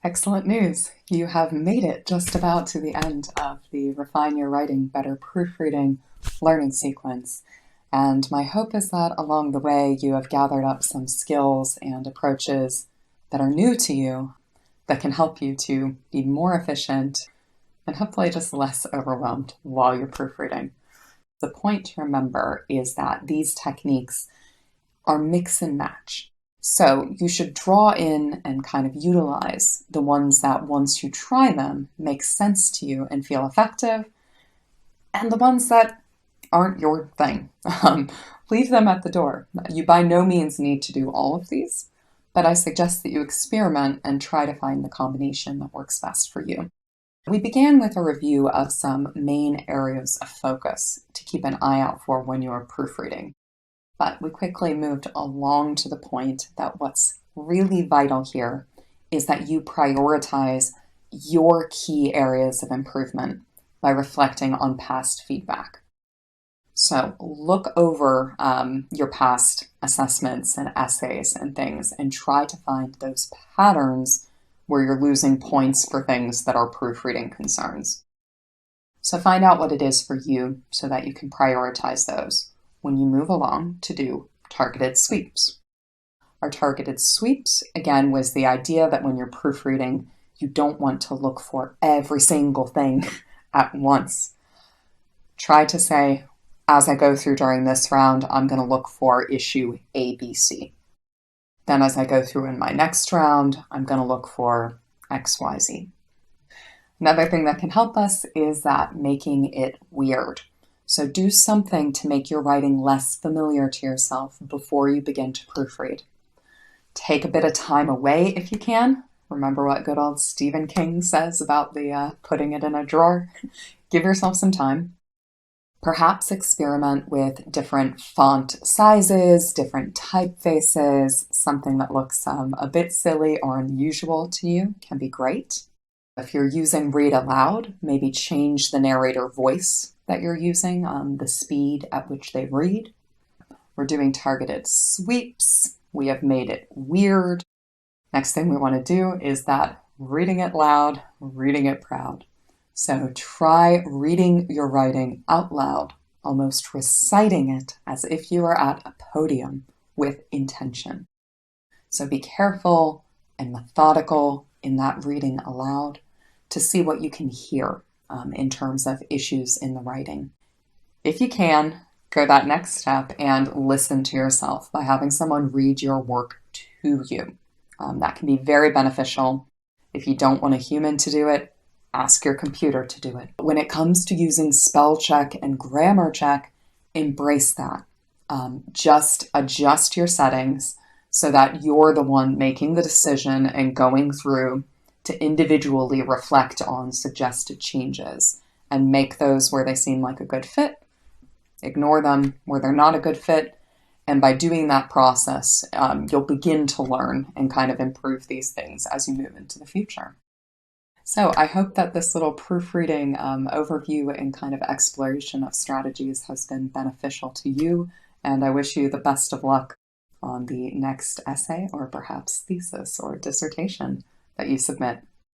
Excellent news. You have made it just about to the end of the Refine Your Writing Better Proofreading learning sequence. And my hope is that along the way you have gathered up some skills and approaches that are new to you that can help you to be more efficient and hopefully just less overwhelmed while you're proofreading. The point to remember is that these techniques are mix and match. So you should draw in and kind of utilize the ones that once you try them make sense to you and feel effective, and the ones that aren't your thing. Leave them at the door. You by no means need to do all of these, but I suggest that you experiment and try to find the combination that works best for you. We began with a review of some main areas of focus to keep an eye out for when you are proofreading. But we quickly moved along to the point that what's really vital here is that you prioritize your key areas of improvement by reflecting on past feedback. So look over your past assessments and essays and things and try to find those patterns where you're losing points for things that are proofreading concerns. So find out what it is for you so that you can prioritize those when you move along to do targeted sweeps. Our targeted sweeps, again, was the idea that when you're proofreading, you don't want to look for every single thing at once. Try to say, as I go through during this round, I'm going to look for issue A, B, C. Then as I go through in my next round, I'm going to look for X, Y, Z. Another thing that can help us is that making it weird. So do something to make your writing less familiar to yourself before you begin to proofread. Take a bit of time away if you can. Remember what good old Stephen King says about the putting it in a drawer? Give yourself some time. Perhaps experiment with different font sizes, different typefaces. Something that looks a bit silly or unusual to you can be great. If you're using read aloud, maybe change the narrator voice that you're using, the speed at which they read. We're doing targeted sweeps. We have made it weird. Next thing we want to do is that reading it loud, reading it proud. So try reading your writing out loud, almost reciting it as if you were at a podium with intention. So be careful and methodical in that reading aloud to see what you can hear in terms of issues in the writing. If you can, go that next step and listen to yourself by having someone read your work to you. That can be very beneficial. If you don't want a human to do it, ask your computer to do it. When it comes to using spell check and grammar check, embrace that. Just adjust your settings so that you're the one making the decision and going through to individually reflect on suggested changes and make those where they seem like a good fit, ignore them where they're not a good fit, and by doing that process, you'll begin to learn and kind of improve these things as you move into the future. So I hope that this little proofreading overview and kind of exploration of strategies has been beneficial to you, and I wish you the best of luck on the next essay or perhaps thesis or dissertation that you submit.